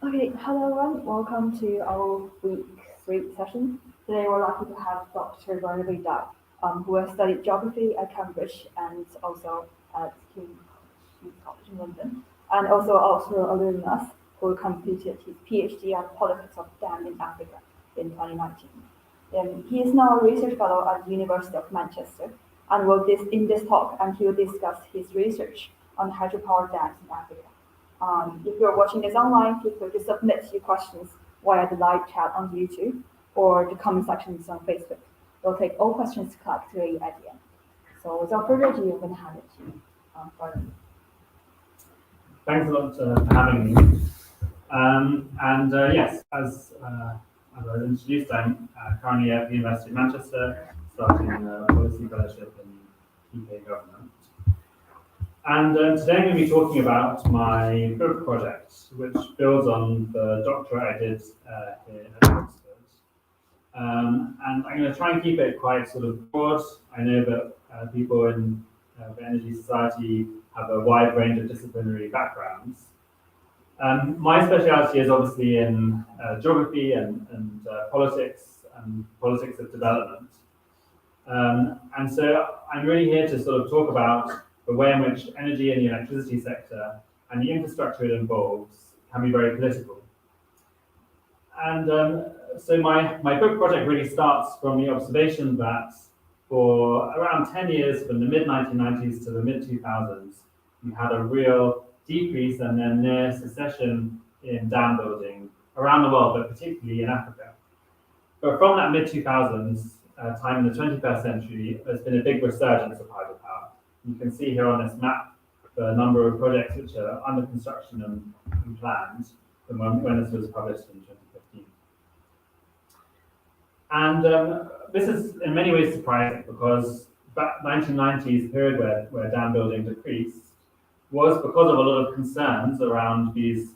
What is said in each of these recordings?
Okay, hello everyone. Welcome to our week 3 session. Today we're lucky to have Dr. Barnaby, who has studied geography at Cambridge and also at King's College in London, and also alumnus who completed his PhD on politics of dam in Africa in 2019. He is now a research fellow at the University of Manchester, and in this talk, and he will discuss his research on hydropower dams in Africa. If you're watching this online, feel free to submit your questions via the live chat on YouTube or the comment sections on Facebook. We'll take all questions collectively at the end. So without further ado, I'm going to hand it to you, Barnaby. Thanks a lot for having me. Yes, as I was introduced, I'm currently at the University of Manchester, starting a policy fellowship in UK government. And today I'm going to be talking about my book project, which builds on the doctorate I did here at Oxford. And I'm going to try and keep it quite sort of broad. I know that people in the energy society have a wide range of disciplinary backgrounds. My speciality is obviously in geography and politics of development. And so I'm really here to sort of talk about the way in which energy and the electricity sector and the infrastructure it involves can be very political. And so my book project really starts from the observation that for around 10 years, from the mid-1990s to the mid-2000s, you had a real decrease and then near cessation in dam building around the world, but particularly in Africa. But from that mid-2000s time in the 21st century, there's been a big resurgence of hydropower. You can see here on this map the number of projects which are under construction and planned from when this was published in 2015. And this is in many ways surprising because that 1990s period where dam building decreased was because of a lot of concerns around these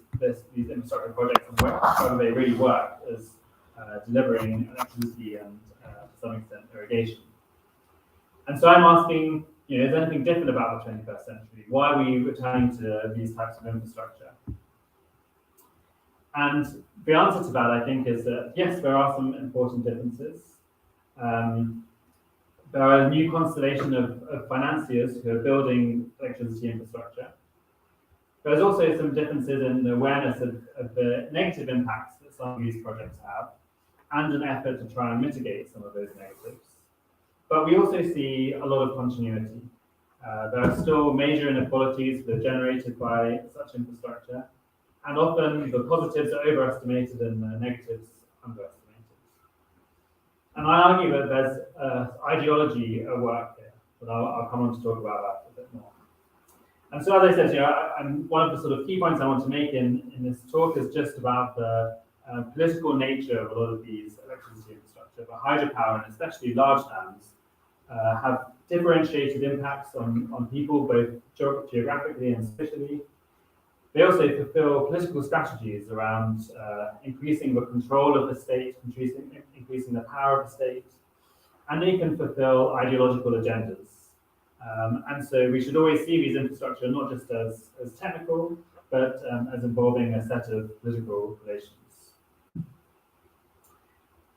infrastructure projects and whether they really work as delivering electricity and to some extent irrigation. And so I'm asking, is there anything different about the 21st century? Why are we returning to these types of infrastructure? And the answer to that, I think, is that yes, there are some important differences. There are a new constellation of financiers who are building electricity infrastructure. There's also some differences in the awareness of the negative impacts that some of these projects have, and an effort to try and mitigate some of those negatives. But we also see a lot of continuity. There are still major inequalities that are generated by such infrastructure, and often the positives are overestimated and the negatives underestimated. And I argue that there's ideology at work here, but I'll come on to talk about that a bit more. And so, as I said, one of the sort of key points I want to make in this talk is just about the political nature of a lot of these electricity infrastructure. But hydropower, and especially large dams, have differentiated impacts on people, both geographically and spatially. They also fulfill political strategies around increasing the control of the state, increasing the power of the state, and they can fulfill ideological agendas. And so we should always see these infrastructure not just as technical, but as involving a set of political relations.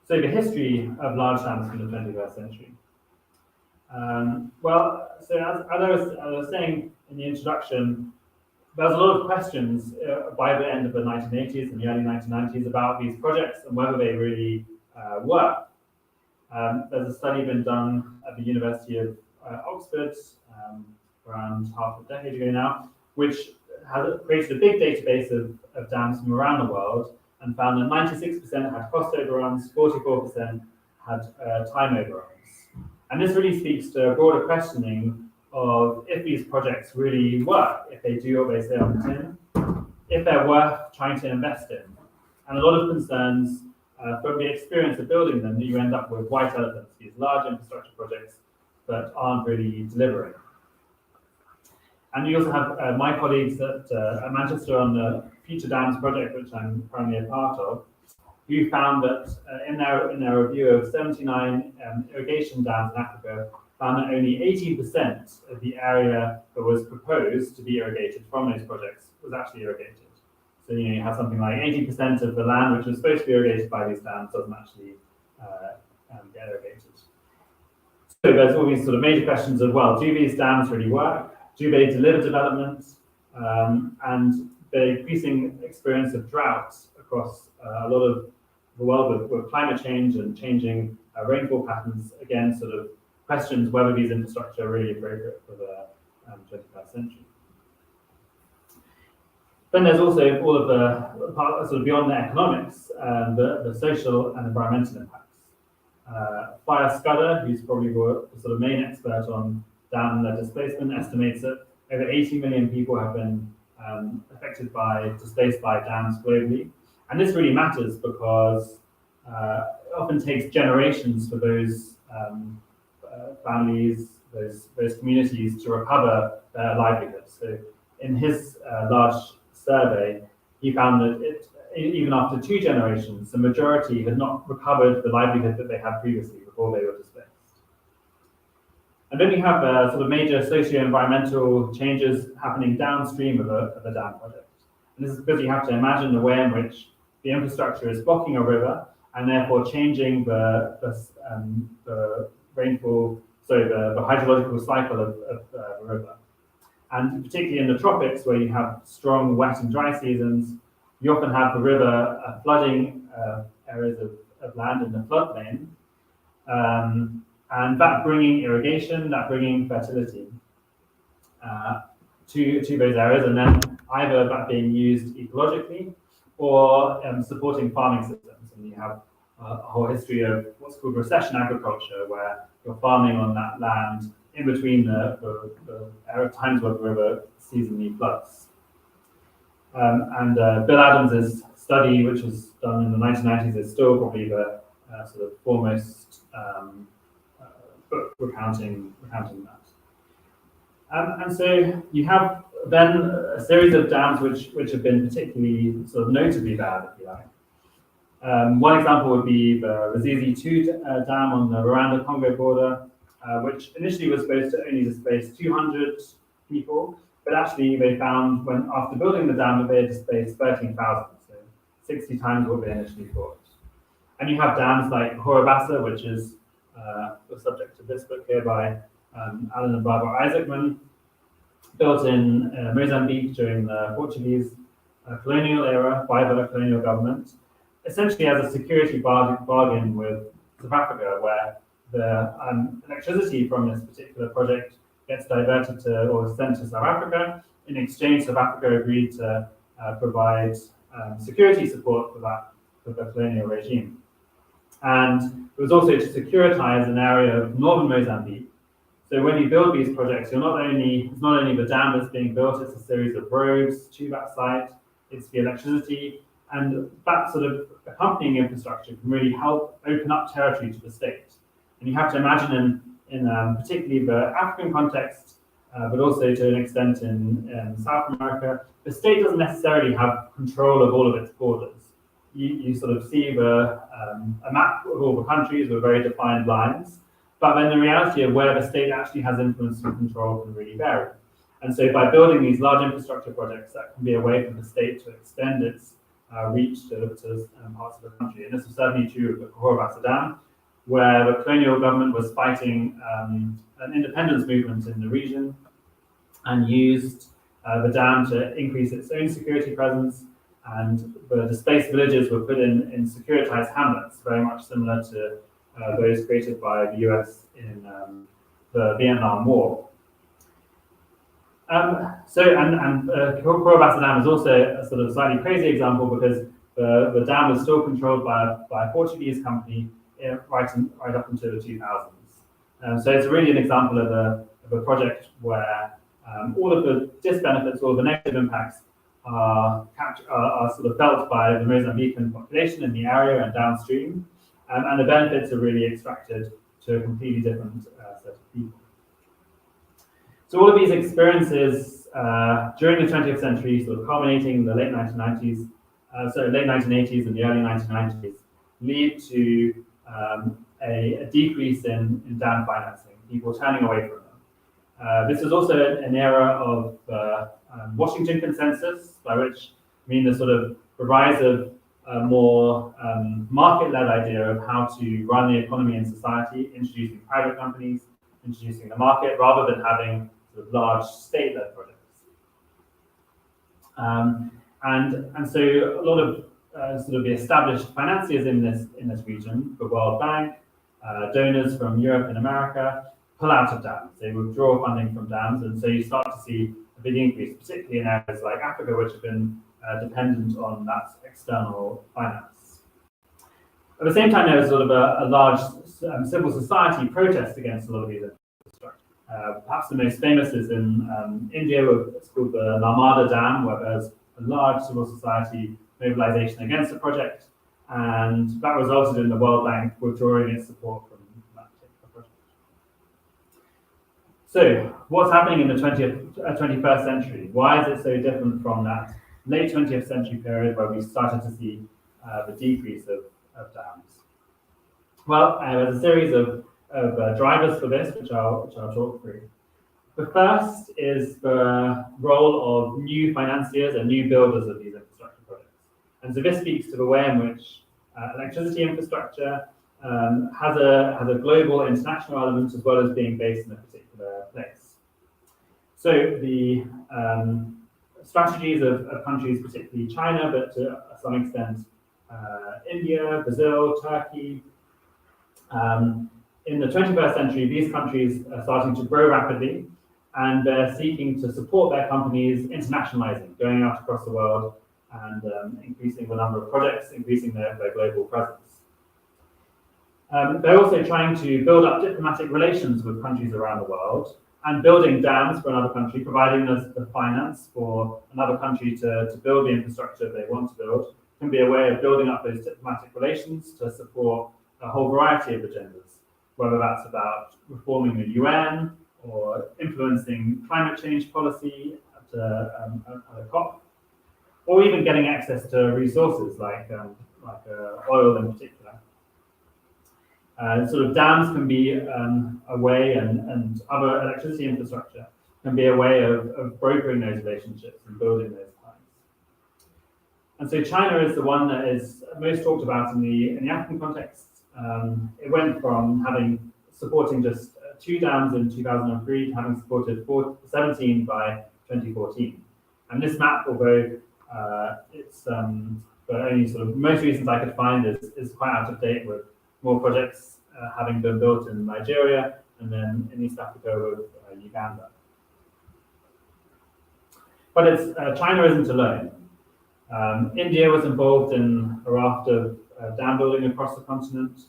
So the history of large dams in the 21st century. So as I was saying in the introduction, there was a lot of questions by the end of the 1980s and the early 1990s about these projects and whether they really work. There's a study been done at the University of Oxford around half a decade ago now, which has created a big database of dams from around the world and found that 96% had cost overruns, 44% had time overruns. And this really speaks to a broader questioning of if these projects really work, if they do what they say on the tin, if they're worth trying to invest in. And a lot of concerns from the experience of building them that you end up with white elephants, these large infrastructure projects that aren't really delivering. And you also have my colleagues at Manchester on the FutureDAMS project, which I'm currently a part of, who found that in their review of 79 irrigation dams in Africa, found that only 18% of the area that was proposed to be irrigated from those projects was actually irrigated. So you have something like 80% of the land which is supposed to be irrigated by these dams doesn't actually get irrigated. So there's all these sort of major questions of, well, do these dams really work? Do they deliver development? And the increasing experience of droughts across a lot of the world with climate change and changing rainfall patterns, again, sort of questions whether these infrastructure are really appropriate for the 21st century. Then there's also all of the part sort of beyond the economics, the social and environmental impacts. Fire Scudder, who's probably the sort of main expert on dam displacement, estimates that over 80 million people have been displaced by dams globally. And this really matters because it often takes generations for those families, those communities to recover their livelihoods. So in his large survey, he found that even after 2 generations, the majority had not recovered the livelihood that they had previously before they were displaced. And then you have sort of major socio-environmental changes happening downstream of a dam project. And this is because you have to imagine the way in which the infrastructure is blocking a river and therefore changing the rainfall, the hydrological cycle of the river. And particularly in the tropics, where you have strong wet and dry seasons, you often have the river flooding areas of land in the floodplain, and that bringing irrigation, that bringing fertility to those areas, and then either that being used ecologically or supporting farming systems. And you have a whole history of what's called recession agriculture, where you're farming on that land in between the times where the river seasonally floods. Bill Adams's study, which was done in the 1990s, is still probably the sort of foremost book recounting that. And so you have then a series of dams which have been particularly sort of notably bad, if you like. One example would be the Ruzizi 2 dam on the Rwanda-Congo border, which initially was supposed to only displace 200 people, but actually they found after building the dam that they had displaced 13,000, so 60 times what they initially thought. And you have dams like Horobasa, which is the subject of this book here by Alan and Barbara Isaacman, built in Mozambique during the Portuguese colonial era by the colonial government, essentially as a security bargain with South Africa, where the electricity from this particular project gets diverted to or sent to South Africa. In exchange, South Africa agreed to provide security support for the colonial regime. And it was also to securitize an area of northern Mozambique. So when you build these projects, it's not only the dam that's being built, it's a series of roads to that site, it's the electricity, and that sort of accompanying infrastructure can really help open up territory to the state. And you have to imagine in particularly the African context, but also to an extent in South America, the state doesn't necessarily have control of all of its borders. You sort of see a map of all the countries with very defined lines, but then the reality of where the state actually has influence and control can really vary. And so by building these large infrastructure projects, that can be a way for the state to extend its reach to parts of the country. And this was certainly true of the Horobasa Dam, where the colonial government was fighting an independence movement in the region and used the dam to increase its own security presence, and the displaced villages were put in securitized hamlets, very much similar to those created by the US in the Vietnam War. Horobasa Dam is also a sort of slightly crazy example because the dam was still controlled by a Portuguese company right up until the 2000s. So it's really an example of a project where all of the disbenefits, all of the negative impacts are sort of felt by the Mozambican population in the area and downstream, and the benefits are really extracted to a completely different set of people. So all of these experiences during the 20th century, sort of culminating in the late 1980s and the early 1990s, lead to a decrease in dam financing, people turning away from them. This is also an era of Washington Consensus, by which mean the sort of the rise of a more market-led idea of how to run the economy and society, introducing private companies, introducing the market, rather than having sort of large state-led projects. And so a lot of sort of the established financiers in this region, the World Bank, donors from Europe and America, pull out of dams. They withdraw funding from dams, and so you start to see a big increase, particularly in areas like Africa, which have been dependent on that external finance. At the same time, there was sort of a large civil society protest against a lot of these infrastructure. Perhaps the most famous is in India, it's called the Narmada Dam, where there's a large civil society mobilization against the project, and that resulted in the World Bank withdrawing its support from that particular project. So, what's happening in the 21st century? Why is it so different from that late 20th century period where we started to see the decrease of dams? Well, there's a series of drivers for this, which I'll talk through. The first is the role of new financiers and new builders of these infrastructure projects. And so this speaks to the way in which electricity infrastructure has a global international element as well as being based in a particular place. So the strategies of countries, particularly China, but to some extent India, Brazil, Turkey, in the 21st century, these countries are starting to grow rapidly, and they're seeking to support their companies internationalizing, going out across the world and increasing the number of projects, increasing their global presence. They're also trying to build up diplomatic relations with countries around the world, and building dams for another country, providing the finance for another country to build the infrastructure they want to build, can be a way of building up those diplomatic relations to support a whole variety of agendas, whether that's about reforming the UN or influencing climate change policy at a COP, or even getting access to resources like oil in particular. Sort of dams can be a way, and other electricity infrastructure can be a way of brokering those relationships and building those ties. And so China is the one that is most talked about in the African context. It went from supporting just 2 dams in 2003 to having supported 17 by 2014. And this map, although it's the only sort of most recent I could find, is quite out of date, with more projects having been built in Nigeria and then in East Africa with Uganda. But China isn't alone. India was involved in a raft of dam building across the continent,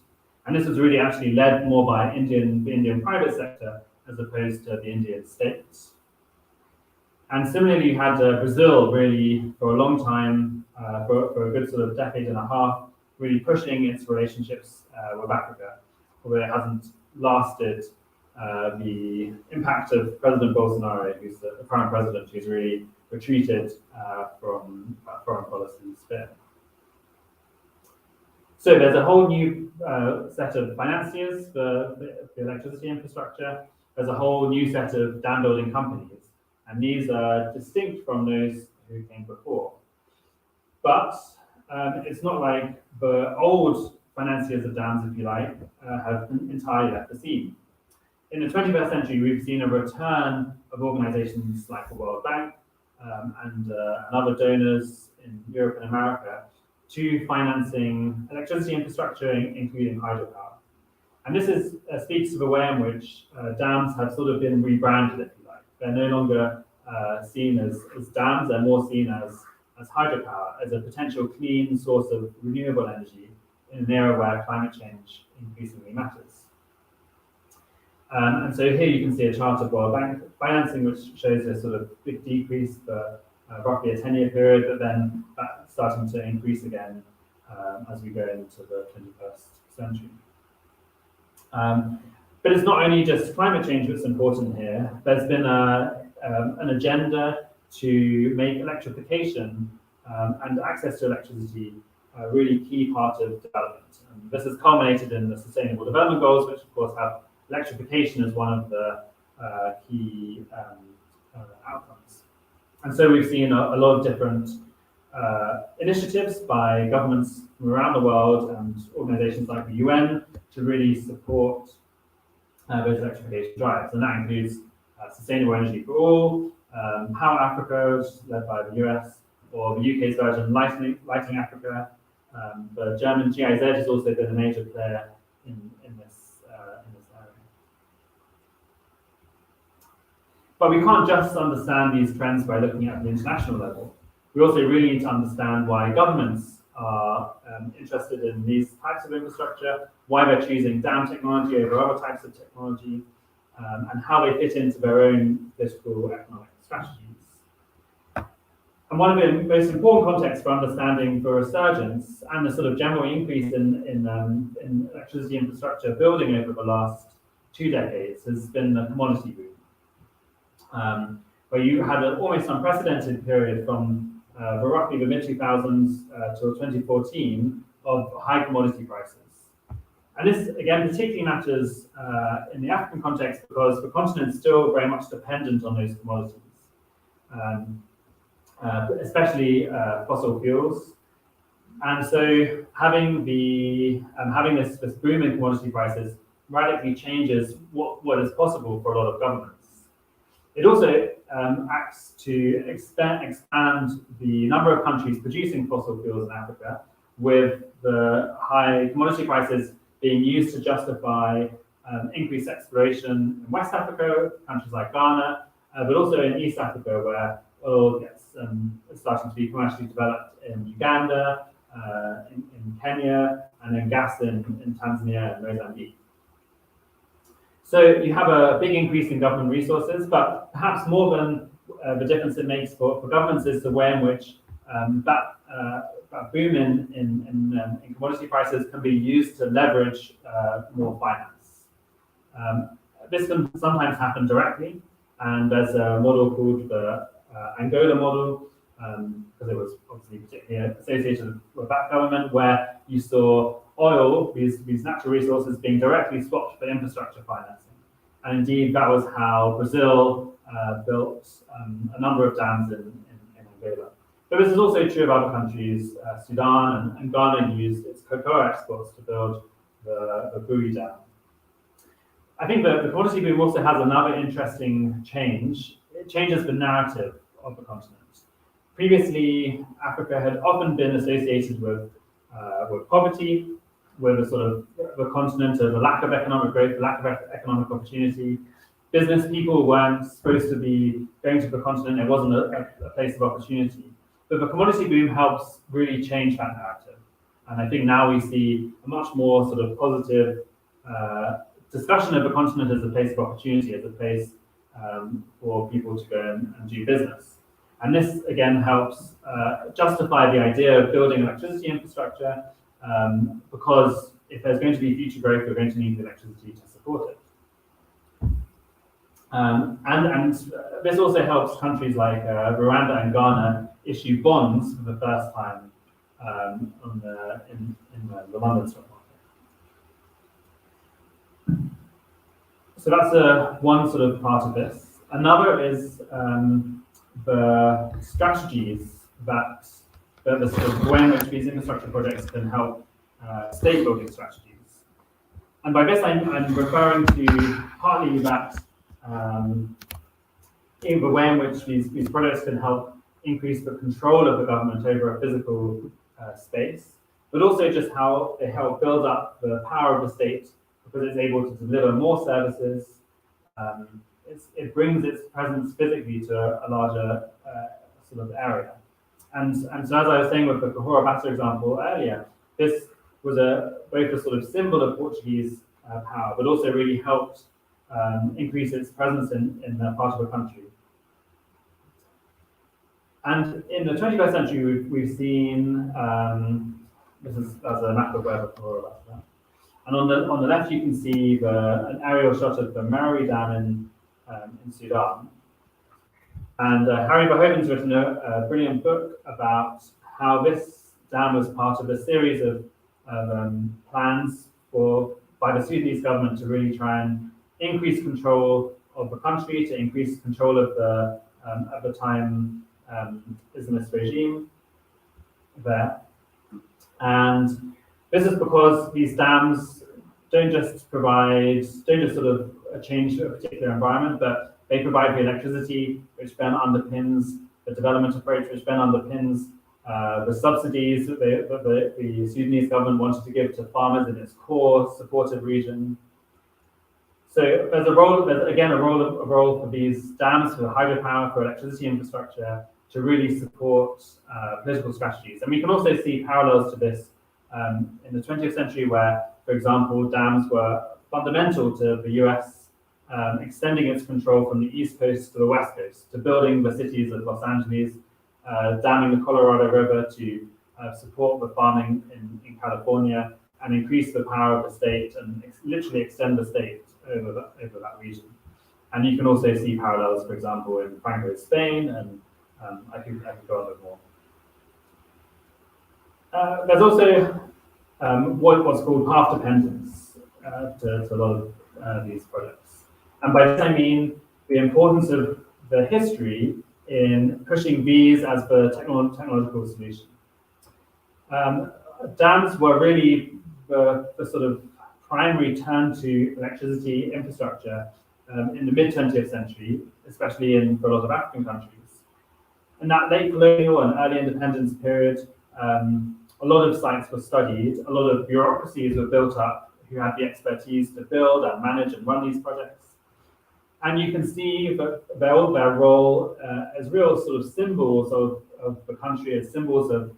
and this was really actually led more by the Indian private sector as opposed to the Indian states. And similarly, you had Brazil really for a long time, for a good sort of decade and a half, really pushing its relationships with Africa, although it hasn't lasted the impact of President Bolsonaro, who's the current president, who's really retreated from foreign policy sphere. So there's a whole new set of financiers for the electricity infrastructure. There's a whole new set of dam building companies, and these are distinct from those who came before. But it's not like the old financiers of dams, if you like, have entirely left the scene. In the 21st century, we've seen a return of organizations like the World Bank and other donors in Europe and America to financing electricity infrastructure, including hydropower. And this speaks to the way in which dams have sort of been rebranded, if you like. They're no longer seen as dams, they're more seen as hydropower, as a potential clean source of renewable energy in an era where climate change increasingly matters. And so here you can see a chart of World Bank financing, which shows a sort of big decrease for roughly a 10-year period, but then that's starting to increase again as we go into the 21st century. But it's not only just climate change that's important here. There's been an agenda to make electrification and access to electricity a really key part of development. And this has culminated in the Sustainable Development Goals, which of course have electrification as one of the key outcomes. And so we've seen a lot of different initiatives by governments from around the world and organizations like the UN to really support those electrification drives. And that includes Sustainable Energy for All, Power Africa, which is led by the US, or the UK's version, Lighting Africa. The German GIZ has also been a major player in this area. But we can't just understand these trends by looking at the international level. We also really need to understand why governments are interested in these types of infrastructure, why they're choosing dam technology over other types of technology, and how they fit into their own political economic strategies. And one of the most important contexts for understanding the resurgence and the sort of general increase in electricity infrastructure building over the last 2 decades has been the commodity boom, where you had an almost unprecedented period from roughly the mid-2000s till 2014 of high commodity prices. And this, again, particularly matters in the African context because the continent is still very much dependent on those commodities, especially fossil fuels. And so having this boom in commodity prices radically changes what is possible for a lot of governments. It also acts to expand the number of countries producing fossil fuels in Africa, with the high commodity prices being used to justify increased exploration in West Africa, countries like Ghana, but also in East Africa, where oil gets starting to be commercially developed in Uganda, in Kenya, and then gas in Tanzania and Mozambique. So you have a big increase in government resources, but perhaps more than the difference it makes for governments is the way in which that boom in commodity prices can be used to leverage more finance. This can sometimes happen directly, and there's a model called the Angola model, because it was obviously particularly associated with that government, where you saw oil, these natural resources, being directly swapped for infrastructure financing. And indeed, that was how Brazil built a number of dams in Angola. But this is also true of other countries. Sudan and Ghana used its cocoa exports to build the Bui Dam. I think the commodity boom also has another interesting change. It changes the narrative of the continent. Previously, Africa had often been associated with poverty, with a sort of the continent of a lack of economic growth, lack of economic opportunity. Business people weren't supposed to be going to the continent. It wasn't a place of opportunity. But the commodity boom helps really change that narrative. And I think now we see a much more sort of positive discussion of the continent as a place of opportunity, as a place for people to go and do business. And this, again, helps justify the idea of building electricity infrastructure, because if there's going to be future growth, we're going to need electricity to support it. And this also helps countries like Rwanda and Ghana issue bonds for the first time in the London stock market. So that's one sort of part of this. Another is the strategies that the sort of way in which these infrastructure projects can help state building strategies. And by this, I'm referring to partly that in the way in which these projects can help increase the control of the government over a physical space, but also just how they help build up the power of the state because it's able to deliver more services. It brings its presence physically to a larger sort of area. And so as I was saying with the Cahora Bassa example earlier, this was both a sort of symbol of Portuguese power, but also really helped increase its presence in that part of the country. And in the 21st century, we've seen, that's a map of where the Cahora Bassa. And on the left, you can see an aerial shot of the Merowe Dam in Sudan. And Harry Verhoeven's written a brilliant book about how this dam was part of a series of plans by the Sudanese government to really try and increase control of the country, to increase control of the at the time Islamist regime, there. And this is because these dams don't just sort of change a particular environment, but they provide the electricity, which then underpins the development approach, which then underpins the subsidies that the Sudanese government wanted to give to farmers in its core supportive region. So there's again a role for these dams, for hydropower, for electricity infrastructure, to really support political strategies. And we can also see parallels to this in the 20th century, where, for example, dams were fundamental to the US extending its control from the East Coast to the West Coast, to building the cities of Los Angeles, damming the Colorado River to support the farming in California, and increase the power of the state and literally extend the state over that region. And you can also see parallels, for example, in Franco's Spain, and I could go on a bit more. There's also what's called path dependence to a lot of these projects. And by this I mean the importance of the history in pushing these as the technological solution. Dams were really the sort of primary turn to electricity infrastructure in the mid-20th century, especially for a lot of African countries. In that late colonial and early independence period, a lot of sites were studied, a lot of bureaucracies were built up who had the expertise to build and manage and run these projects. And you can see their role as real sort of symbols of the country, as symbols of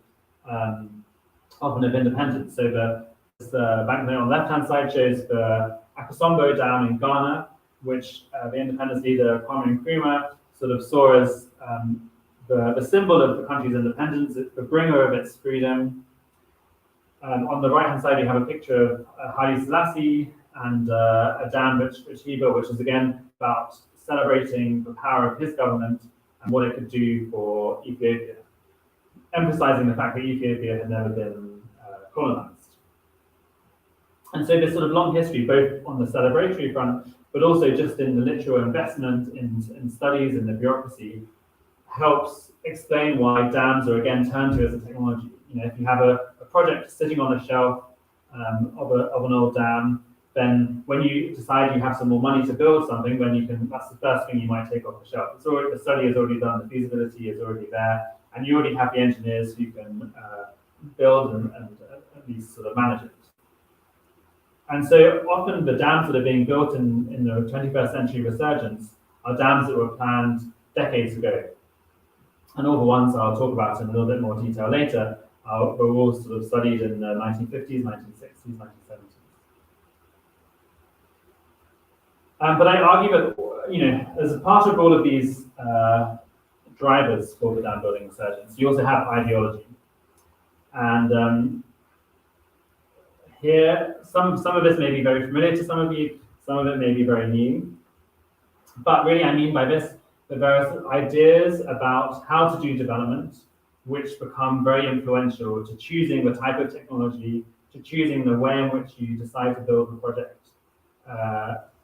often of independence. So the banknote on the left-hand side shows the Akosombo Dam in Ghana, which the independence leader Kwame Nkrumah sort of saw as the symbol of the country's independence, the bringer of its freedom. On the right-hand side, you have a picture of Haile Selassie and a dam which he built, which is again about celebrating the power of his government and what it could do for Ethiopia, emphasizing the fact that Ethiopia had never been colonized. And so this sort of long history, both on the celebratory front, but also just in the literal investment in studies and the bureaucracy, helps explain why dams are again turned to as a technology. You know, if you have a project sitting on a shelf of an old dam, then when you decide you have some more money to build something, then that's the first thing you might take off the shelf. The study is already done, the feasibility is already there, and you already have the engineers who can build and at least sort of manage it. And so often the dams that are being built in the 21st century resurgence are dams that were planned decades ago. And all the ones I'll talk about in a little bit more detail later were all sort of studied in the 1950s, 1960s, 1970s. But I argue that, you know, as a part of all of these drivers for the dam building resurgence, you also have ideology. And here, some of this may be very familiar to some of you, some of it may be very new. But really, I mean by this, that there are ideas about how to do development which become very influential to choosing the type of technology, to choosing the way in which you decide to build the project,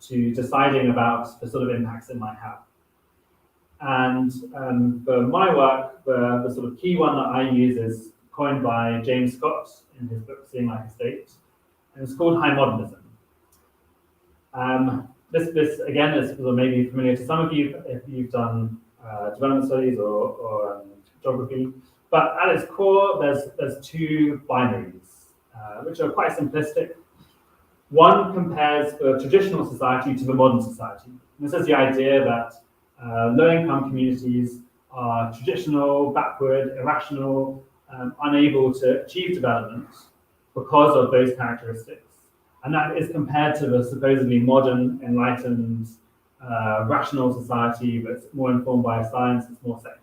to deciding about the sort of impacts it might have. And for my work, the sort of key one that I use is coined by James Scott in his book, Seeing Like a State, and it's called high modernism. This again is maybe familiar to some of you if you've done development studies or geography. But at its core, there's two binaries, which are quite simplistic. One compares the traditional society to the modern society. And this is the idea that low-income communities are traditional, backward, irrational, unable to achieve development because of those characteristics. And that is compared to the supposedly modern, enlightened, rational society that's more informed by science, it's more secular.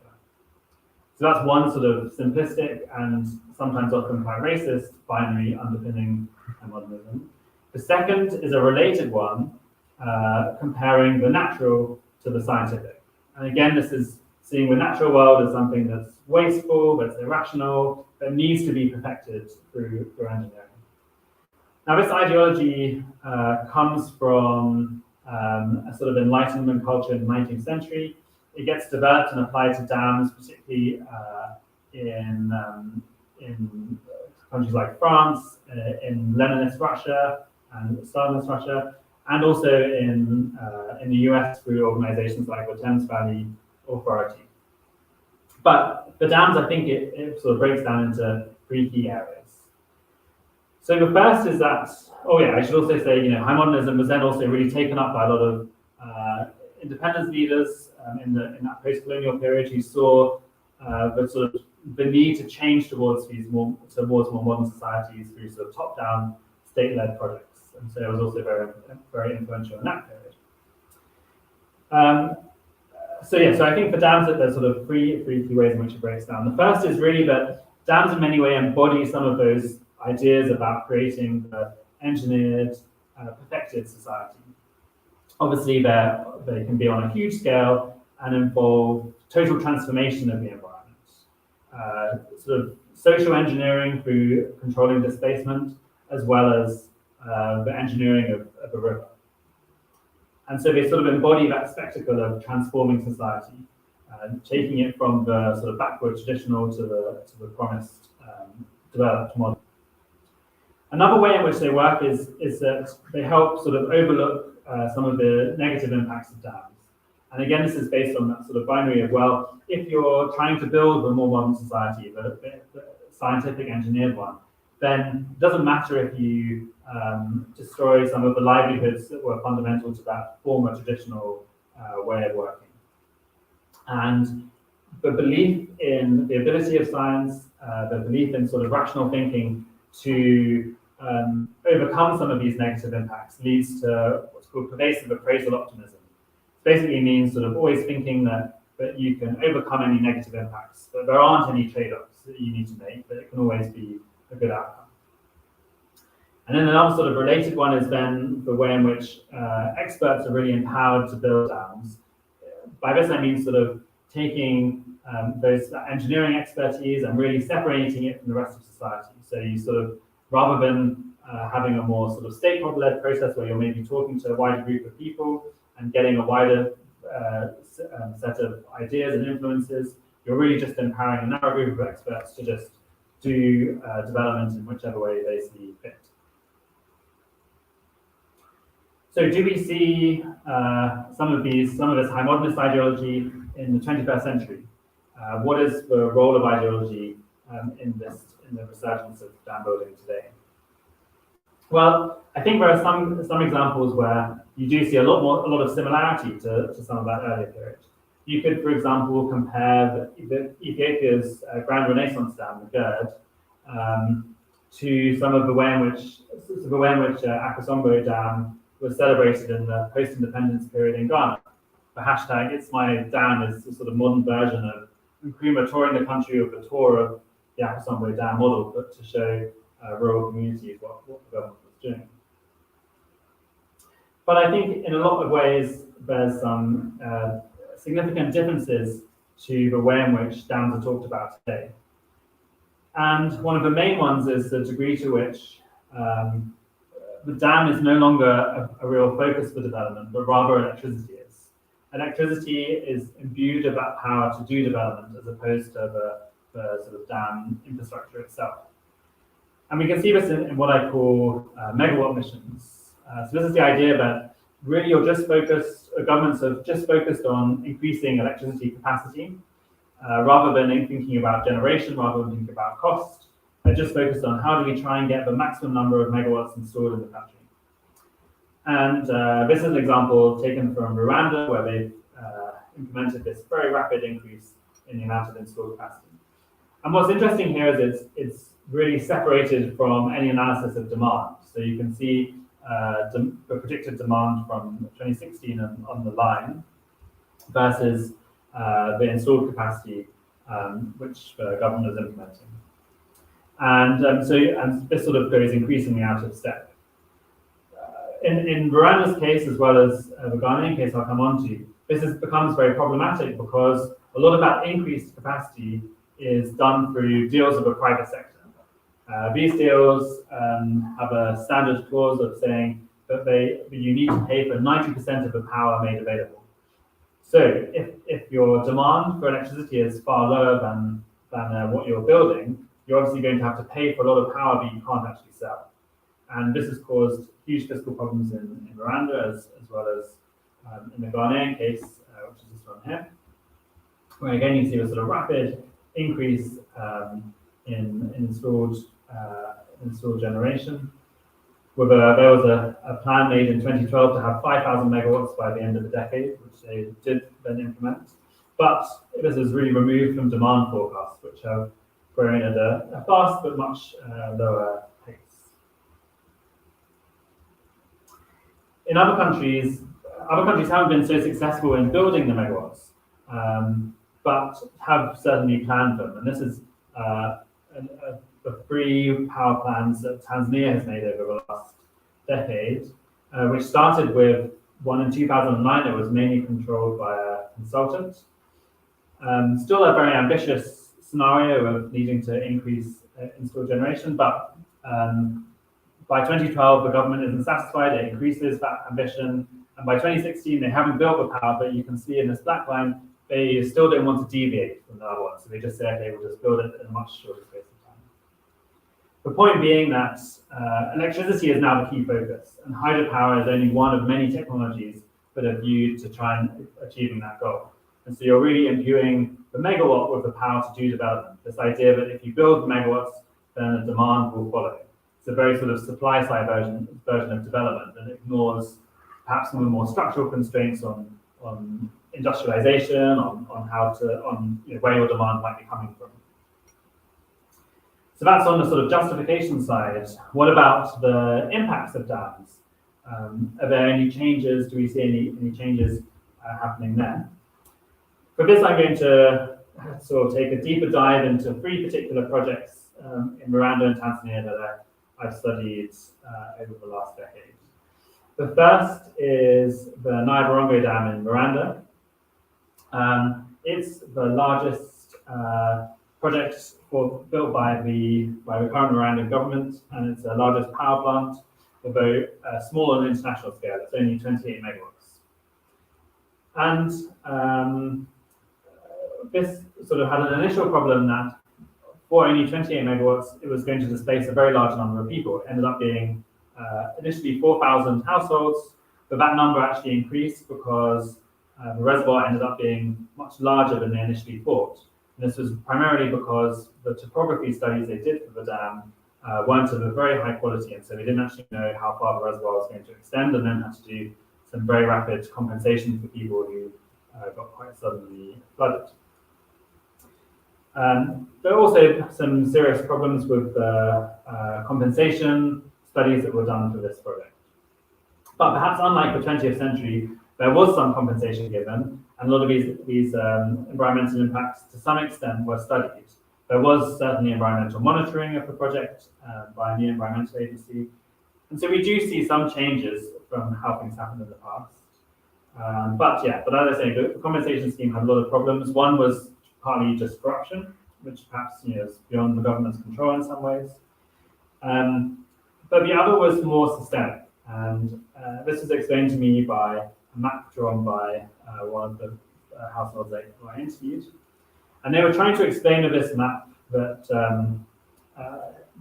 So that's one sort of simplistic and sometimes often quite racist binary underpinning modernism. The second is a related one, comparing the natural to the scientific. And again, this is seeing the natural world as something that's wasteful, that's irrational, that needs to be perfected through engineering. Now, this ideology comes from a sort of Enlightenment culture in the 19th century. It gets developed and applied to dams, particularly in countries like France, in Leninist Russia and Stalinist Russia, and also in the US through organizations like the Thames Valley Authority. But for dams, I think it sort of breaks down into three key areas. So the first is that, I should also say, high modernism was then also really taken up by a lot of independence leaders in that post-colonial period who saw the need to change towards more modern societies through sort of top-down state-led projects, and so it was also very, very influential in that period. So I think for dams that there's sort of three key ways in which it breaks down. The first is really that dams in many ways embody some of those ideas about creating the engineered, perfected society. Obviously, they can be on a huge scale and involve total transformation of the environment, sort of social engineering through controlling displacement, as well as the engineering of a river. And so they sort of embody that spectacle of transforming society, taking it from the sort of backward traditional to the promised developed model. Another way in which they work is that they help sort of overlook some of the negative impacts of dams. And again, this is based on that sort of binary of, well, if you're trying to build a more modern society, the scientific engineered one, then it doesn't matter if you destroy some of the livelihoods that were fundamental to that former traditional way of working. And the belief in the ability of science, the belief in sort of rational thinking to overcome some of these negative impacts leads to what's called pervasive appraisal optimism. It basically means sort of always thinking that you can overcome any negative impacts, that there aren't any trade-offs that you need to make, that it can always be a good outcome. And then another sort of related one is then the way in which experts are really empowered to build dams. By this I mean sort of taking those engineering expertise and really separating it from the rest of society. So you sort of, rather than having a more sort of stakeholder-led process where you're maybe talking to a wider group of people and getting a wider set of ideas and influences, you're really just empowering a narrow group of experts to just do development in whichever way they see fit. So do we see some of this high modernist ideology in the 21st century? What is the role of ideology in the resurgence of dam building today? Well, I think there are some examples where you do see a lot of similarity to some of that earlier period. You could, for example, compare Ethiopia's Grand Renaissance Dam, the GERD, to some of the way in which Akosombo Dam was celebrated in the post-independence period in Ghana. The hashtag It's My Dam is a sort of modern version of Nkrumah touring the country with a tour of the Akosombo Dam model, but to show rural communities what the government was doing. But I think in a lot of ways, there's some significant differences to the way in which dams are talked about today. And one of the main ones is the degree to which the dam is no longer a real focus for development, but rather electricity is. Electricity is imbued of that power to do development as opposed to the sort of dam infrastructure itself. And we can see this in what I call Megaworld Missions. So this is the idea that really governments have just focused on increasing electricity capacity, rather than thinking about generation, rather than thinking about cost. They're just focused on how do we try and get the maximum number of megawatts installed in the country. And this is an example taken from Rwanda, where they've implemented this very rapid increase in the amount of installed capacity. And what's interesting here is it's really separated from any analysis of demand. So you can see the predicted demand from 2016 on the line versus the installed capacity which the government is implementing. And so this sort of goes increasingly out of step. In Rwanda's case, as well as the Ghanaian case I'll come on to, this becomes very problematic because a lot of that increased capacity is done through deals of the private sector. These deals have a standard clause of saying that you need to pay for 90% of the power made available. So if your demand for electricity is far lower than what you're building, you're obviously going to have to pay for a lot of power that you can't actually sell. And this has caused huge fiscal problems in Rwanda as well as in the Ghanaian case, which is this one here, where again you see a sort of rapid increase in installed generation. There was a plan made in 2012 to have 5,000 megawatts by the end of the decade, which they did then implement. But this is really removed from demand forecasts, which have grown at a fast but much lower pace. In other countries haven't been so successful in building the megawatts, but have certainly planned them. And this is the 3 power plans that Tanzania has made over the last decade, which started with one in 2009 that was mainly controlled by a consultant. Still a very ambitious scenario of needing to increase installed generation, but by 2012 the government isn't satisfied, it increases that ambition, and by 2016 they haven't built the power, but you can see in this black line they still don't want to deviate from the other one, so they just say, okay, we'll just build it in a much shorter space of time. The point being that electricity is now the key focus, and hydropower is only one of many technologies that are viewed to try and achieving that goal. And so you're really imbuing the megawatt with the power to do development. This idea that if you build megawatts, then the demand will follow. It's a very sort of supply side version of development, and ignores perhaps some of the more structural constraints on industrialization, on where your demand might be coming from. So that's on the sort of justification side. What about the impacts of dams? Are there any changes? Do we see any changes happening there? For this, I'm going to sort of take a deeper dive into 3 particular projects in Rwanda and Tanzania that I've studied over the last decade. The first is the Nile Dam in Rwanda. It's the largest project built by the current Rwandan government, and it's the largest power plant, although small on an international scale. It's only 28 megawatts. And this sort of had an initial problem that for only 28 megawatts, it was going to displace a very large number of people. It ended up being initially 4,000 households, but that number actually increased because the reservoir ended up being much larger than they initially thought. And this was primarily because the topography studies they did for the dam weren't of a very high quality, and so they didn't actually know how far the reservoir was going to extend, and then had to do some very rapid compensation for people who got quite suddenly flooded. There are also some serious problems with the compensation studies that were done for this project. But perhaps unlike the 20th century, there was some compensation given, and a lot of these environmental impacts to some extent were studied. There was certainly environmental monitoring of the project by the Environmental Agency, and so we do see some changes from how things happened in the past. But as I say, the compensation scheme had a lot of problems. One was partly just corruption, which perhaps is beyond the government's control in some ways. But the other was more systemic, and this was explained to me by a map drawn by one of the households that I interviewed. And they were trying to explain with this map that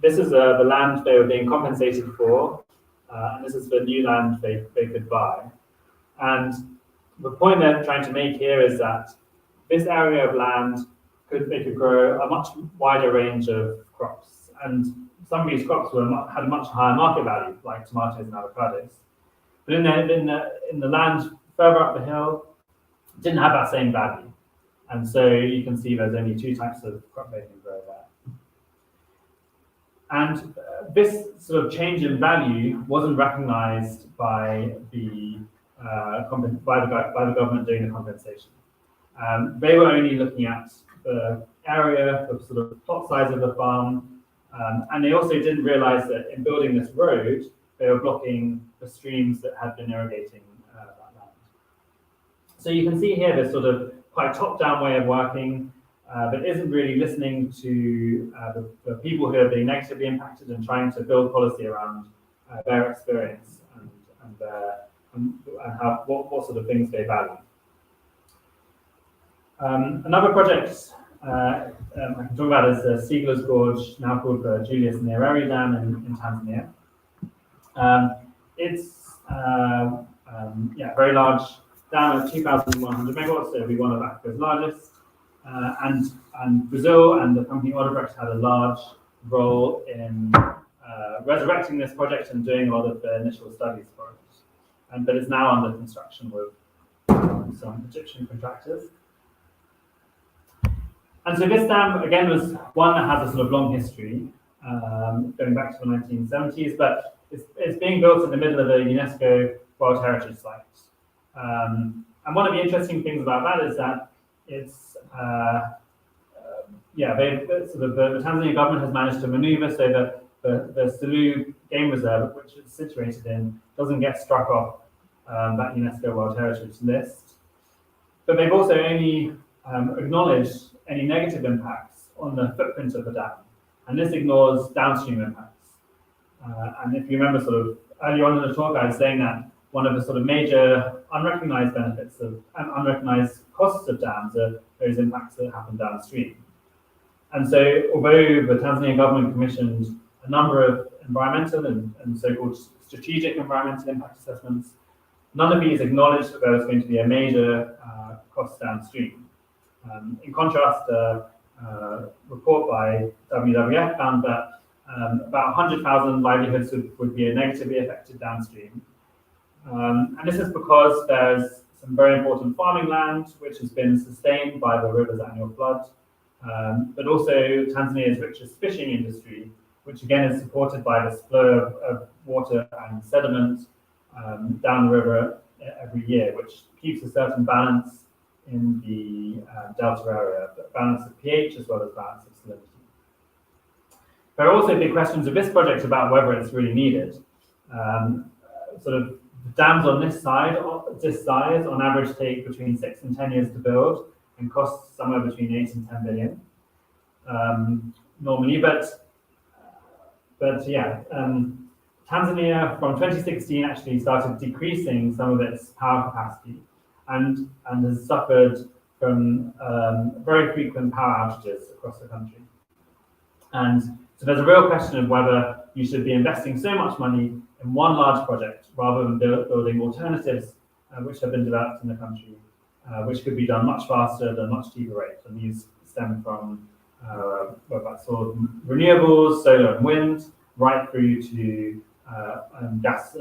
this is the land they were being compensated for, and this is the new land they could buy. And the point they're trying to make here is that this area of land they could grow a much wider range of crops, and some of these crops had a much higher market value, like tomatoes and avocados. But in the land further up the hill, it didn't have that same value, and so you can see there's only 2 types of crop they can grow there. And this sort of change in value wasn't recognised by the government doing the compensation. They were only looking at the area, the sort of plot size of the farm, and they also didn't realise that in building this road, they were blocking the streams that had been irrigating that land. So you can see here this sort of quite top-down way of working that isn't really listening to the people who are being negatively impacted and trying to build policy around their experience and what sort of things they value. Another project I can talk about is the Siegeless Gorge, now called the Julius Nyerere Dam in Tanzania. It's yeah, very large dam of 2,100 megawatts, so it'll be one of Africa's largest. And Brazil and the company Odebrecht had a large role in resurrecting this project and doing a lot of the initial studies for it. But it's now under construction with some Egyptian contractors. And so this dam, again, was one that has a sort of long history, going back to the 1970s, but it's being built in the middle of a UNESCO World Heritage Site. And one of the interesting things about that is that it's, yeah, the Tanzanian government has managed to maneuver so that the Selous Game Reserve, which it's situated in, doesn't get struck off that UNESCO World Heritage list. But they've also only acknowledged any negative impacts on the footprint of the dam, and this ignores downstream impacts. And if you remember, sort of earlier on in the talk, I was saying that one of the sort of major unrecognized benefits of and unrecognized costs of dams are those impacts that happen downstream. And so, although the Tanzanian government commissioned a number of environmental and so-called strategic environmental impact assessments, none of these acknowledged that there was going to be a major cost downstream. In contrast, a report by WWF found that about 100,000 livelihoods would be negatively affected downstream. And this is because there's some very important farming land which has been sustained by the river's annual flood, but also Tanzania's richest fishing industry, which again is supported by this flow of water and sediment down the river every year, which keeps a certain balance in the delta area, balance of pH as well as balance of salinity. There are also big questions of this project about whether it's really needed. Sort of dams on this size on average take between 6 and 10 years to build and cost somewhere between 8 and 10 billion normally. But yeah, Tanzania from 2016 actually started decreasing some of its power capacity and has suffered from very frequent power outages across the country. And so there's a real question of whether you should be investing so much money in one large project rather than building alternatives which have been developed in the country, which could be done much faster at a much cheaper rate. And these stem from sort of renewables, solar and wind, right through to gas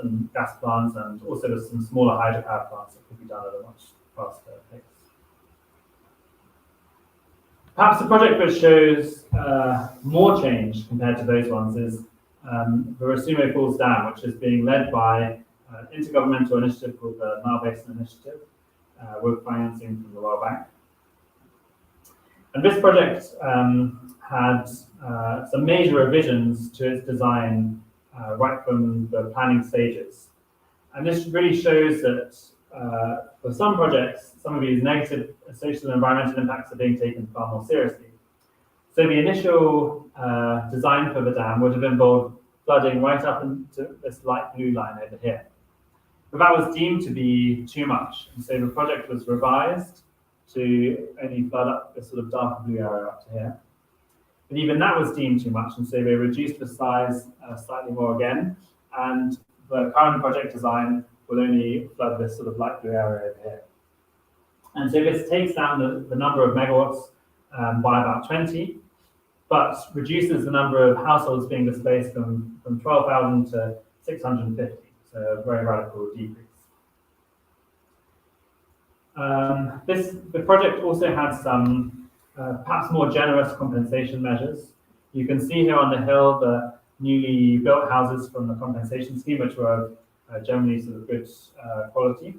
plants, and also there's some smaller hydropower plants that could be done at a much faster pace. Perhaps the project that shows more change compared to those ones is the Rusumo Falls Dam, which is being led by an intergovernmental initiative called the Nile Basin Initiative, with financing from the World Bank. And this project had some major revisions to its design right from the planning stages. And this really shows that for some projects, some of these negative social and environmental impacts are being taken far more seriously. So the initial design for the dam would have involved flooding right up into this light blue line over here. But that was deemed to be too much. And so the project was revised to only flood up this sort of dark blue area up to here. But even that was deemed too much, and so they reduced the size slightly more again. And the current project design will only flood this sort of light blue area over here. And so this takes down the number of megawatts by about 20, but reduces the number of households being displaced from 12,000 to 650. So a very radical decrease. The project also had some perhaps more generous compensation measures. You can see here on the hill the newly built houses from the compensation scheme, which were generally sort of good quality.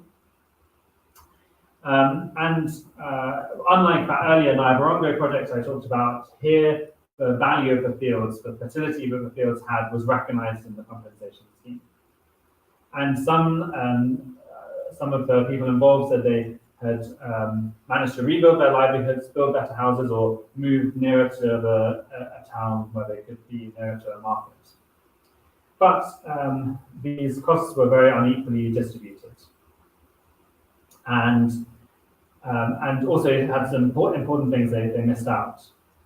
Unlike that earlier Nile project I talked about, here the value of the fields, the fertility that the fields had, was recognized in the compensation scheme. And some of the people involved said they had managed to rebuild their livelihoods, build better houses, or move nearer to a town where they could be nearer to a market. But these costs were very unequally distributed. And and also had some important things they missed out.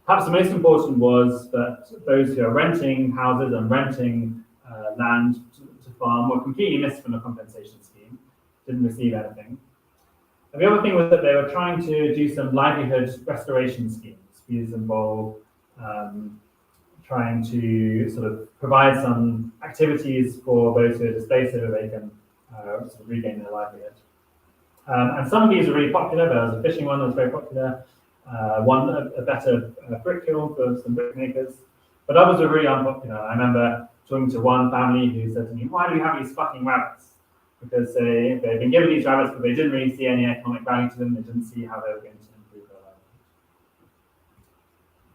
Perhaps the most important was that those who are renting houses and renting land to farm were completely missed from the compensation scheme, didn't receive anything. And the other thing was that they were trying to do some livelihood restoration schemes. These involve trying to sort of provide some activities for those who are displaced so that they can sort of regain their livelihood. And some of these are really popular. There was a fishing one that was very popular, a better brick kiln for some brickmakers, but others were really unpopular. I remember talking to one family who said to me, "Why do you have these fucking rabbits?" Because they've been given these rabbits, but they didn't really see any economic value to them. They didn't see how they were going to improve their life.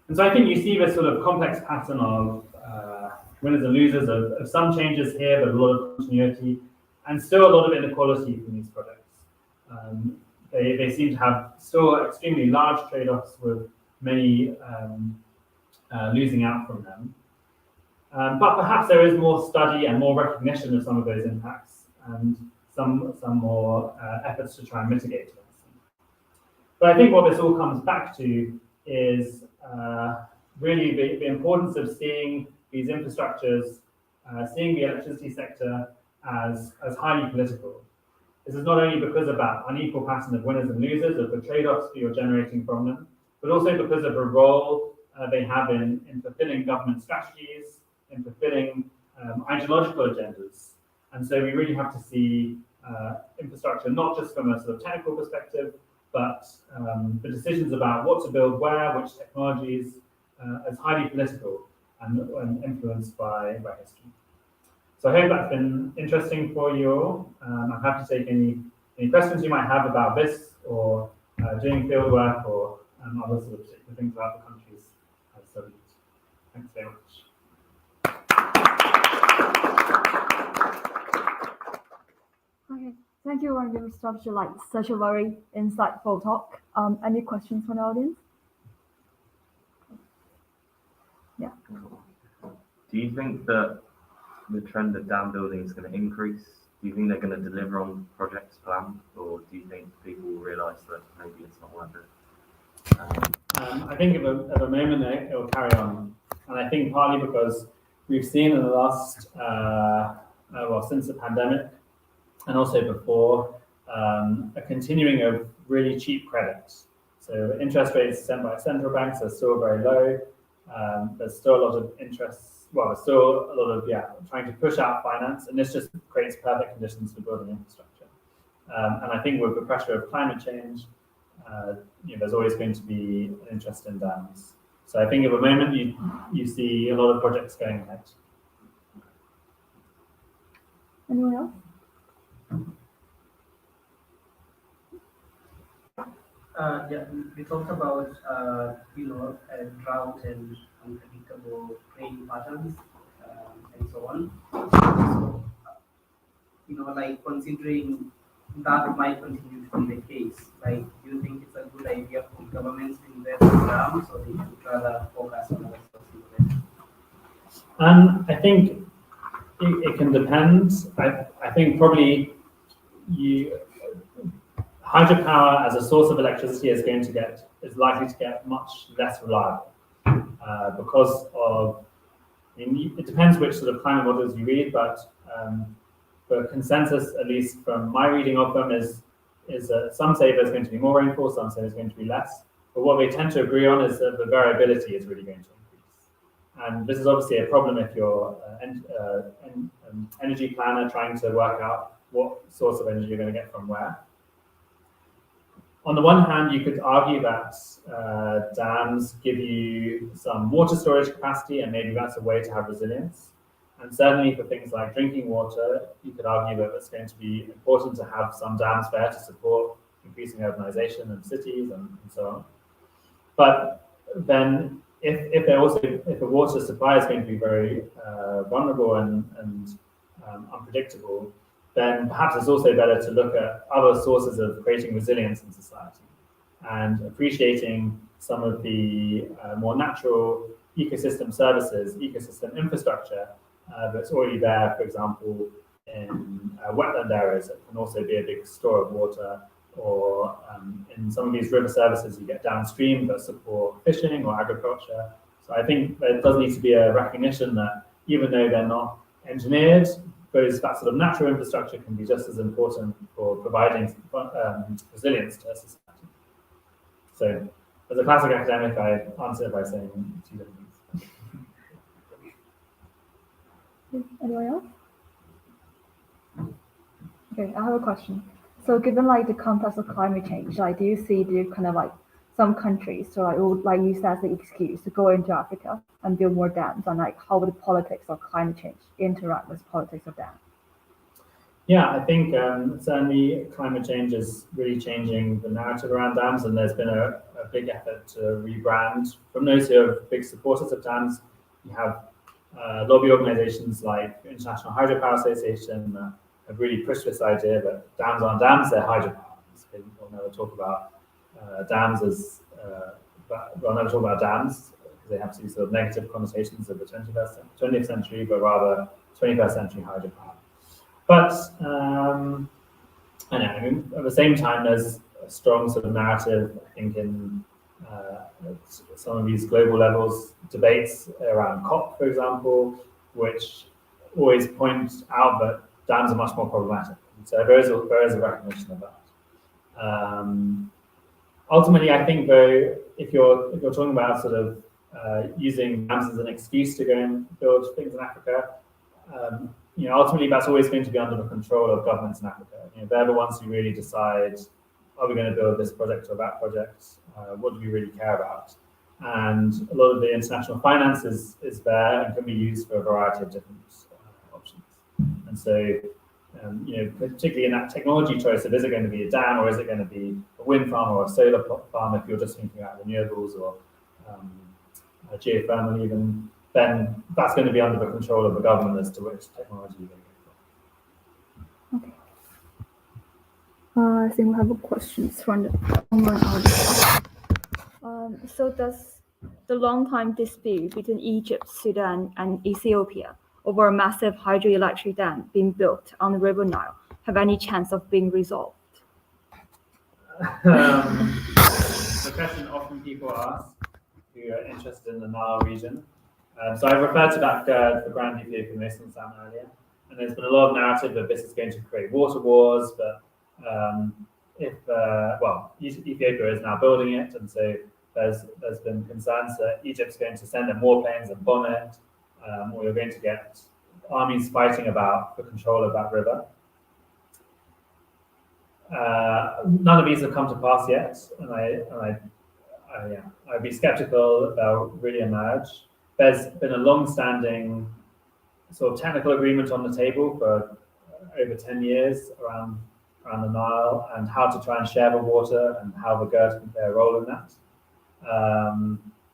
And so I think you see this sort of complex pattern of winners and losers, of some changes here, but a lot of continuity, and still a lot of inequality from these projects. They seem to have still extremely large trade-offs with many losing out from them. But perhaps there is more study and more recognition of some of those impacts and some more efforts to try and mitigate them. But I think what this all comes back to is really the importance of seeing these infrastructures, seeing the electricity sector as highly political. This is not only because of that unequal pattern of winners and losers, of the trade-offs that you're generating from them, but also because of the role they have in fulfilling government strategies, in fulfilling ideological agendas. And so we really have to see infrastructure not just from a sort of technical perspective, but the decisions about what to build where, which technologies, as highly political and influenced by history. So I hope that's been interesting for you all. I'm happy to take any questions you might have about this or doing field work or other sort of particular things about the countries I've studied. Thanks very much. Okay, thank you for giving such a very insightful talk. Any questions from the audience? Yeah. Do you think that the trend of dam building is going to increase? Do you think they're going to deliver on projects planned, or do you think people will realise that maybe it's not worth it? I think at the moment it will carry on, and I think partly because we've seen in the last, since the pandemic, and also before, a continuing of really cheap credits. So interest rates sent by central banks are still very low. There's still a lot of interest. Well, there's still a lot of trying to push out finance, and this just creates perfect conditions for building infrastructure. And I think with the pressure of climate change, there's always going to be an interest in dams. So I think at the moment you see a lot of projects going ahead. Anyone else? We talked about drought and unpredictable rain patterns and so on. So, considering that might continue to be the case, do you think it's a good idea for governments to invest in dams, or they should rather focus on other sources of I think it can depend. I think probably hydropower as a source of electricity is likely to get much less reliable because of. It depends which sort of climate models you read, but the consensus, at least from my reading of them, is some say there's going to be more rainfall, some say there's going to be less. But what they tend to agree on is that the variability is really going to increase. And this is obviously a problem if you're an energy planner trying to work out what source of energy you're going to get from where. On the one hand, you could argue that dams give you some water storage capacity, and maybe that's a way to have resilience. And certainly for things like drinking water, you could argue that it's going to be important to have some dams there to support increasing urbanization of cities and so on. But then if the water supply is going to be very vulnerable and unpredictable, then perhaps it's also better to look at other sources of creating resilience in society and appreciating some of the more natural ecosystem services, ecosystem infrastructure that's already there, for example, in wetland areas that can also be a big store of water or in some of these river services, you get downstream that support fishing or agriculture. So I think there does need to be a recognition that even though they're not engineered, that sort of natural infrastructure can be just as important for providing resilience to a society. So as a classic academic, I answer it by saying two different things. Anyone else? Okay, I have a question. So given like the context of climate change, like do you see the kind of like some countries so like would like use that as the excuse to go into Africa and build more dams, and like how would the politics of climate change interact with politics of dams? Yeah, I think certainly climate change is really changing the narrative around dams, and there's been a big effort to rebrand. From those who are big supporters of dams, you have lobby organizations like the International Hydropower Association that have really pushed this idea that dams aren't dams, they're hydropower. So we'll never talk about dams as, we'll never talk about dams because they have these sort of negative connotations of the 20th century, but rather 21st century hydropower. But I know, I mean, at the same time, there's a strong sort of narrative, I think, in some of these global levels debates around COP, for example, which always point out that dams are much more problematic. So there is a recognition of that. Ultimately, I think though, if you're talking about sort of using dams as an excuse to go and build things in Africa, ultimately that's always going to be under the control of governments in Africa. They're the ones who really decide, are we going to build this project or that project? What do we really care about? And a lot of the international finance is there and can be used for a variety of different options. And so, particularly in that technology choice of is it going to be a dam or is it going to be a wind farm or a solar farm, if you're just thinking about renewables or geothermal even, then that's going to be under the control of the government as to which technology you're going to go for. Okay. I think we have questions from the online audience. So does the long-time dispute between Egypt, Sudan, and Ethiopia over a massive hydroelectric dam being built on the River Nile have any chance of being resolved? The question often people ask who are interested in the Nile region. So I referred to that the Grand Ethiopian Basin earlier, and there's been a lot of narrative that this is going to create water wars, but Ethiopia is now building it, and so there's been concerns that Egypt's going to send in more planes and bomb it, or you're going to get armies fighting about the control of that river. None of these have come to pass yet, and I'd be skeptical that they'll really emerge. There's been a long-standing sort of technical agreement on the table for over 10 years around the Nile and how to try and share the water and how the GERD can play a role in that.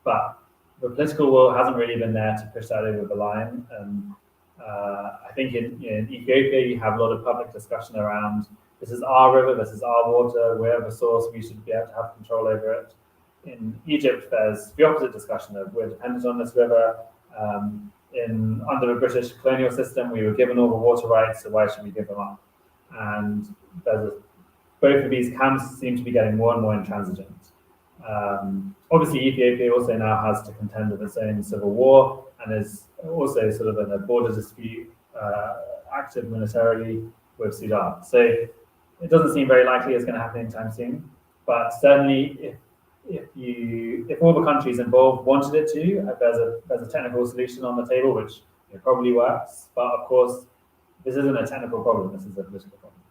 But the political will hasn't really been there to push that over the line. And I think in Ethiopia, you have a lot of public discussion around this is our river, this is our water, we're the source, we should be able to have control over it. In Egypt, there's the opposite discussion of we're dependent on this river. Under the British colonial system, we were given all the water rights, so why should we give them up? And both of these camps seem to be getting more and more intransigent. Obviously, Ethiopia also now has to contend with its own civil war and is also sort of in a border dispute, active militarily with Sudan. So it doesn't seem very likely it's going to happen anytime soon. But certainly, if all the countries involved wanted it to, there's a technical solution on the table which probably works. But of course, this isn't a technical problem. This is a political problem.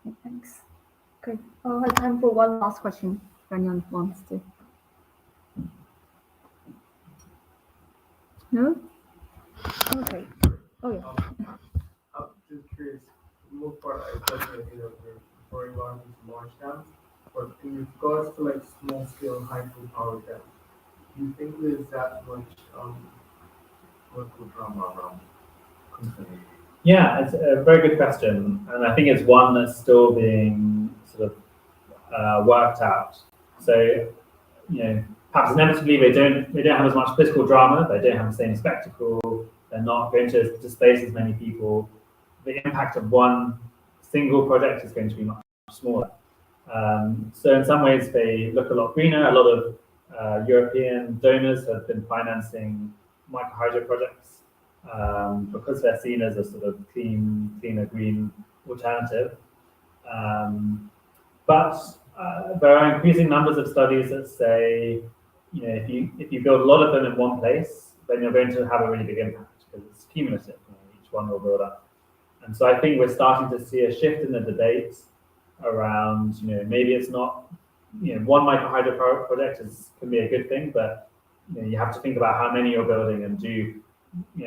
Okay, thanks. Okay, I have time for one last question. If anyone wants to. No? Okay. Oh yeah. I'm just curious. Most part, I thought that we're referring on to large dams, but in regards to like small scale hydropower dams, do you think there's that much political drama around concerning? Yeah, it's a very good question, and I think it's one that's still being sort of worked out. So, perhaps inevitably they don't have as much political drama. They don't have the same spectacle. They're not going to displace as many people. The impact of one single project is going to be much smaller. So in some ways they look a lot greener. A lot of European donors have been financing microhydro projects because they're seen as a sort of cleaner, green alternative. But there are increasing numbers of studies that say, if you build a lot of them in one place, then you're going to have a really big impact because it's cumulative. Each one will build up. And so I think we're starting to see a shift in the debate around, maybe it's not, one microhydro project can be a good thing, but you have to think about how many you're building and do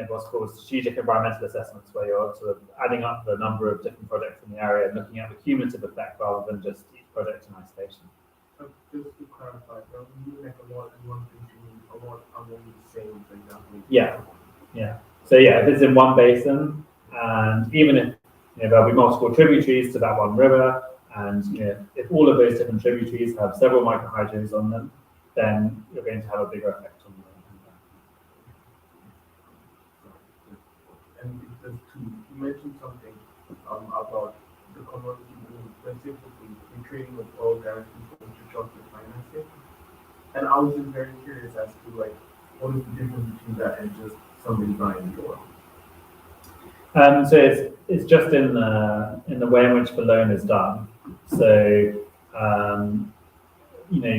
what's called strategic environmental assessments, where you're sort of adding up the number of different projects in the area and looking at the cumulative effect rather than just each project in isolation. Just to clarify, when you make a lot and one thing you mean a lot are only the same, for example. Yeah. So if it's in one basin, and even if there'll be multiple tributaries to that one river, and if all of those different tributaries have several microhydros on them, then you're going to have a bigger effect on the And you mentioned something about the commodity boom, specifically in trading with oil directly from infrastructure financing. And I was just very curious as to what is the difference between that and just somebody buying the oil? So it's just in the way in which the loan is done. So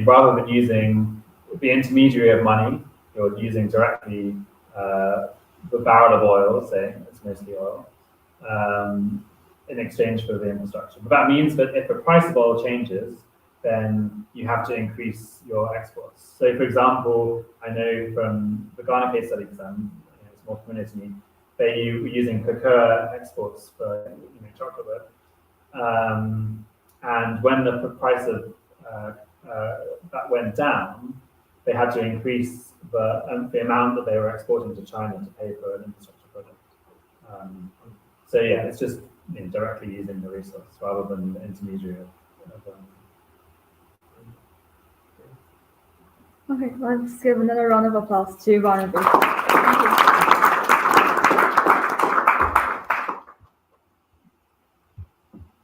rather than using the intermediary of money, you're using directly the barrel of oil, say it's mostly oil, in exchange for the infrastructure. But that means that if the price of oil changes, then you have to increase your exports. So, for example, I know from the Ghana case study, because it's more familiar to me, they were using cocoa exports for chocolate. And when the price of that went down, they had to increase the amount that they were exporting to China to pay for an infrastructure project. So it's just directly using the resource rather than the intermediary of Okay, let's give another round of applause to Barnaby.